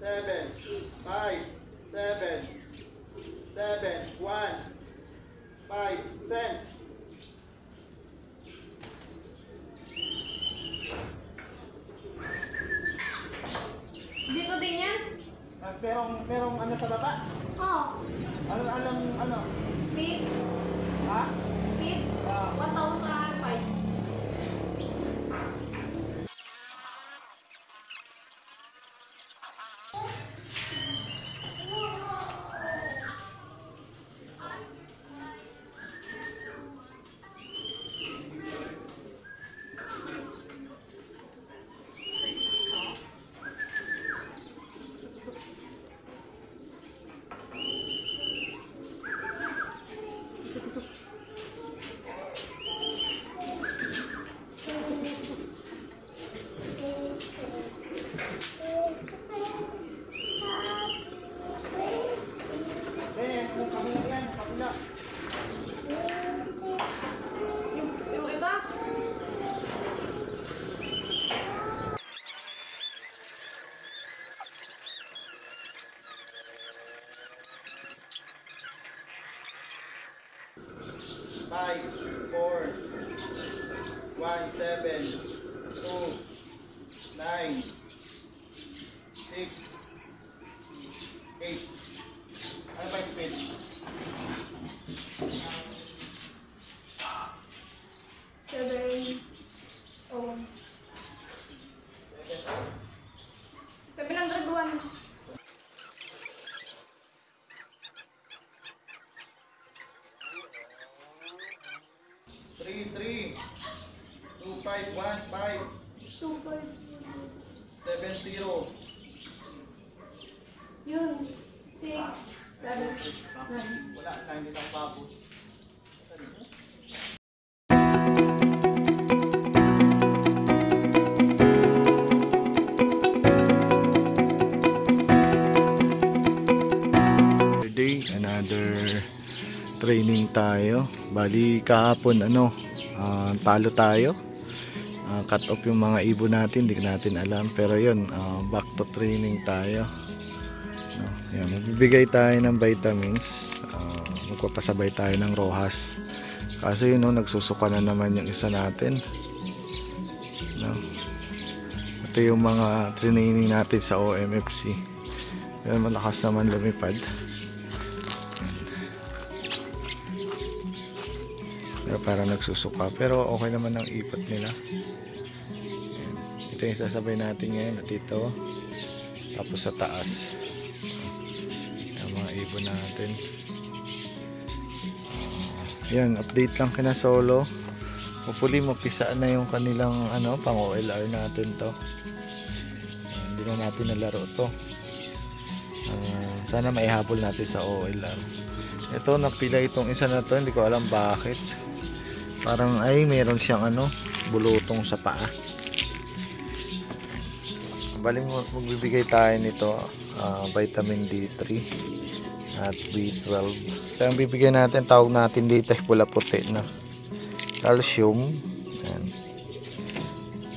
7, 5, 7, 7, 1, 5, send. Dito din yan? Merong ano sa baba? Oo. Ano? Speed? Ha? Speed? 1,005. Yung iba? Five, 4, 1, 7, 2, 9, 6, 8. Ano ba yung speed? 7. Oh. 701. 3, 3, 2, 5, 1, 5, 2,500. 7, 0. Yun. 6, 7, 9. Wala na, hindi na papos. Another training tayo. Bali kahapon talo tayo. Cut off yung mga ibon natin, hindi natin alam, pero yun, back to training tayo. Yan, magbibigay tayo ng vitamins, magpapasabay tayo ng Rojas. Kaso yun, nagsusuka na naman yung isa natin. Ito yung mga training natin sa OMFC. Yan, malakas naman lumipad. Pero para nagsusuka, pero okay naman ang ipot nila. Ayan. Ito yung sasabay natin ngayon at ito, tapos sa taas yung mga ibon natin. Yan, update lang kina Solo. Hopefully mapisaan na yung kanilang pang OLR natin to. Hindi na natin nalaro to. Sana maihabol natin sa OLR. Ito, napila itong isa na to, hindi ko alam bakit. Parang meron siyang bulutong sa paa. Baling magbibigay tayo nito vitamin D3 at B12. Kaya ang bibigyan natin, tawag natin dito pula puti na calcium. Ayan.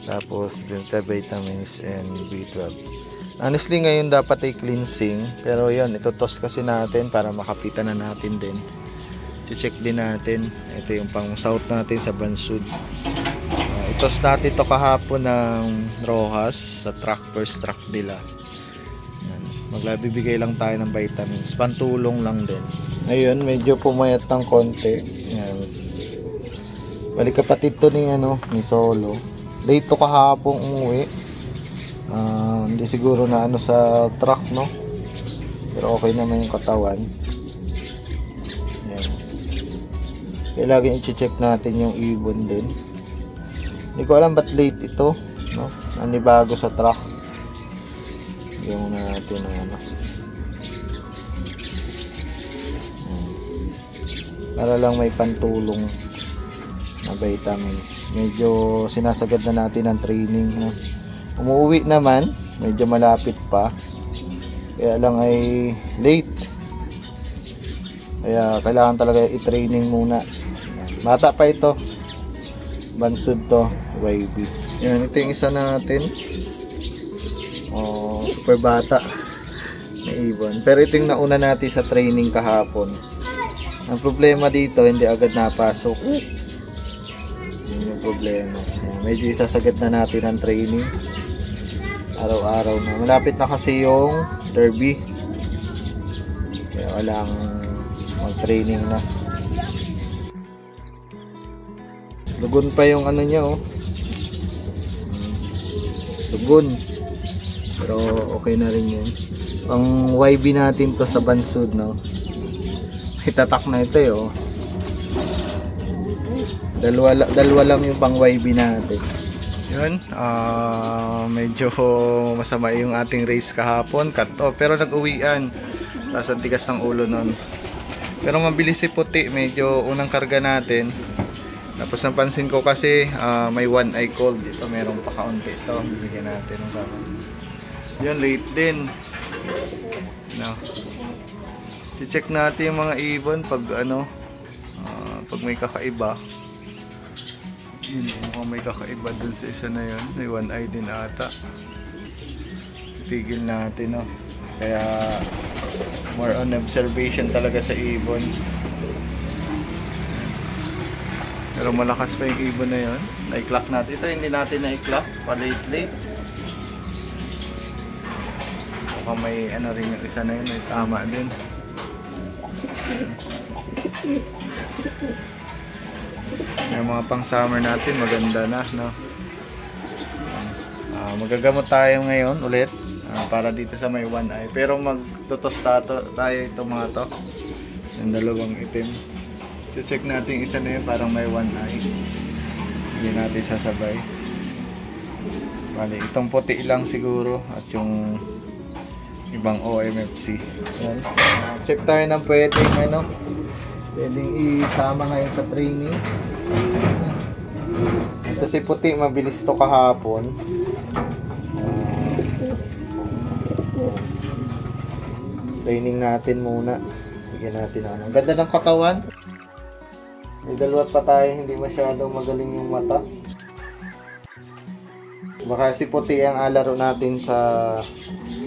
Tapos vitamins and B12. Honestly ngayon dapat ay cleansing, pero yan, ito-toss kasi natin para makapitan na natin din. I-check din natin. Ito yung pang south natin sa Bansud. I-toss natin ito kahapon ng Rojas sa first truck nila. Magbibigay lang tayo ng vitamins, pantulong lang din. Ayun, medyo pumayat ng konti. Ayan. Balik kapatid to ni Solo. Late to kahapon umuwi. Hindi siguro na sa truck, no? Pero okay naman yung katawan. Ayan. Kaya laging i-check natin yung ibon din. Hindi ko alam ba't late ito, no? Nanibago sa truck yung natin para lang may pantulong na vitamins. Medyo sinasagad na natin ang training, no? Umuwi naman, medyo malapit pa, kaya lang ay late, kaya kailangan talaga i-training muna. Bata pa ito, Bansud to, YB. Yan, ito yung isa natin. Super bata. na ibon. Pero ito yung nauna natin sa training kahapon. Ang problema dito, hindi agad napasok. Yun yung problema. Medyo isasagad na natin ang training. Araw-araw na. Malapit na kasi yung derby. Kaya walang mag-training na. Lugon pa yung ano niya, oh. Lugon. Pero okay na rin yun. Pang YB natin to sa Bansud, no? Itatak na ito, oh. Dalawa lang yung pang YB natin. Yun, medyo masama yung ating race kahapon, cut off, pero nag-uwian. Tapos ang tigas ng ulo nun. Pero mabilis si Puti, medyo unang karga natin. Tapos napansin ko kasi may one eye cold. Ito merong pakaunti ito. Bibigyan natin ng gamot. Yun, late din. No. I-check natin yung mga ibon pag ano, pag may kakaiba. Yun, mukhang may kakaiba dun sa isa na yun. May one eye din ata. Tigil natin, no. Kaya more on observation talaga sa ibon. Pero malakas pa yung ibon na yun. Na-clock natin. Ito hindi natin na-clock. Pa-late. Mukhang may ano rin yung isa na yun. May tama din. Yung mga pang summer natin maganda na, no? Magagamot tayo ngayon ulit para dito sa may one eye, pero magtutostato tayo itong mga to, yung dalawang itim. Check natin isa na yun, parang may one eye, hindi natin sasabay. Bali, itong puti lang siguro at yung ibang OMFC. Yan. Check tayo ng pwedeng ano, pwedeng isama ngayon sa training. Ito si Puti, mabilis to kahapon. Training natin muna. Bigyan natin ano. Ganda ng katawan. May dalawat pa tayo, hindi masyadong magaling yung mata. Baka si Puti ang alaro natin sa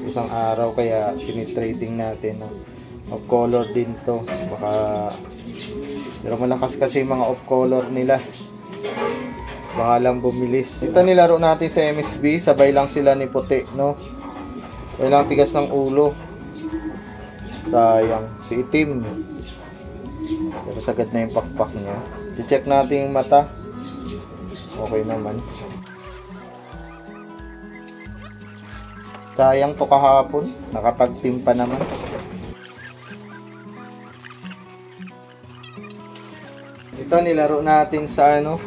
isang araw, kaya tinitrating natin. Off color din to. Baka pero malakas kasi yung mga off color nila. Baka lang bumilis. Ito nilaro natin sa MSB, sabay lang sila ni Puti, no? Walang tigas ng ulo. Sayang, si Itim. Pero sagad na yung pakpak niya. I-check natin yung mata. Okay naman. Sayang to kahapon. Nakapag-team pa naman. Ito nilaro natin sa ano,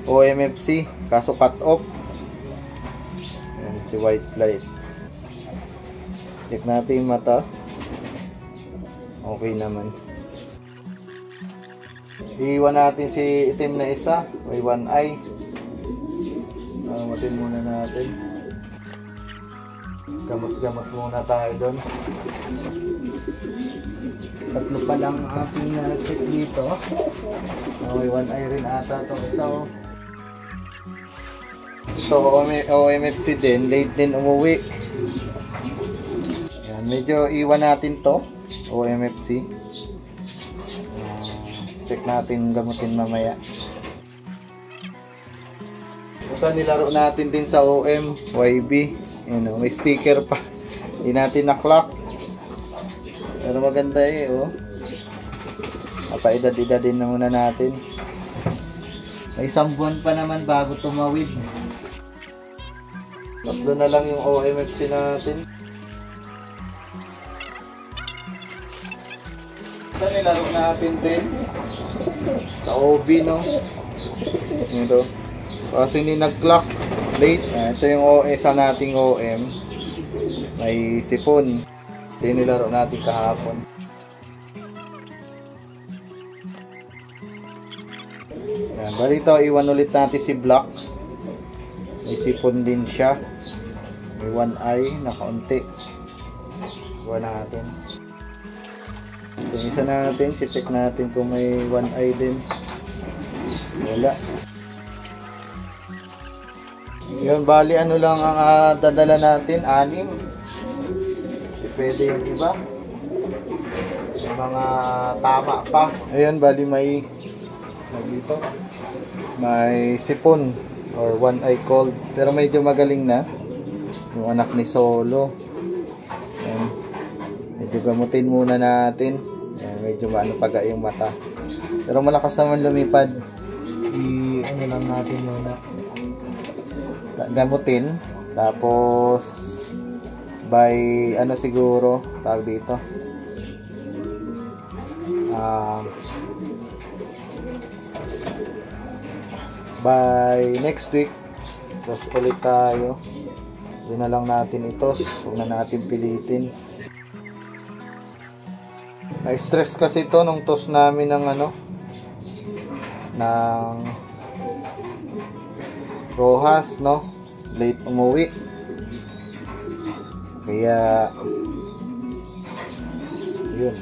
OMFC, kaso cut off. Ayan, si White Flight. Check natin yung mata. Okay naman. Iiwan natin si Itim na isa, may one eye. Matin muna natin. Gamot muna tayo doon. Tatlo pa lang ating check dito. May one eye rin ata itong isa. Ito OMFC din, late din umuwi. Ayan, medyo iwan natin to OMFC. Check natin, gamutin mamaya. Ito nilaro natin din sa OM YB. Ayan, may sticker pa. Hindi natin na-clock. Pero maganda eh, oh. Papaedad-edad din na muna natin. May isang buwan pa naman bago tumawid. Tatlo na lang yung OMFC natin. Ito nilaro natin din sa OB, no? Ito. Kasi hindi nag-clock late. Ito yung isa nating OM. May sipon. Ito yung nilaro natin kahapon. Yan. Bali ito, iwan ulit natin si Black. May sipon din siya. May one eye na kaunti. Iwan natin. Ito isa natin. Check natin kung may one eye din. Wala. Yun, bali ano lang ang dadala natin, 6. pwede yung iba. May mga tama pa. Ayun, bali may dito. May sipon or one eye cold. Pero medyo magaling na. Yung anak ni Solo. Ayan. Medyo gamutin muna natin. Ayan, medyo maano paga yung mata. Pero malakas naman lumipad. Ano lang natin muna. Gamutin. Tapos by ano siguro tawag dito. By next week tos ulit tayo. Yun na lang natin ito. Huwag na natin pilitin. Na-stress kasi ito nung tos namin ng ano ng Rojas, no? Late umuwi. Kaya yun.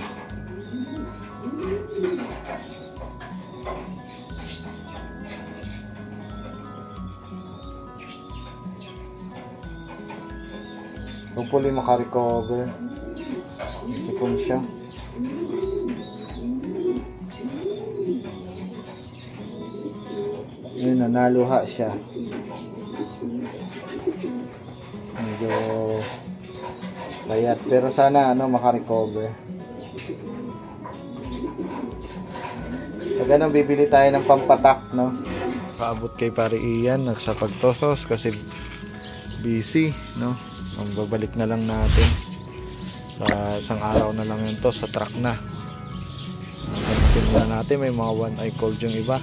Hopefully makarecover. Sipon siya. Yun, naluha siya. Medyo layat. Pero sana ano, makarecover. Pag ano, bibili tayo ng pampatak, no? Paabot kay Pare Ian, nagsapagtosos kasi busy, no? Ang babalik na lang natin sa isang araw na lang yun to, sa truck na. Gamitin muna natin, may mga one eye cold yung iba.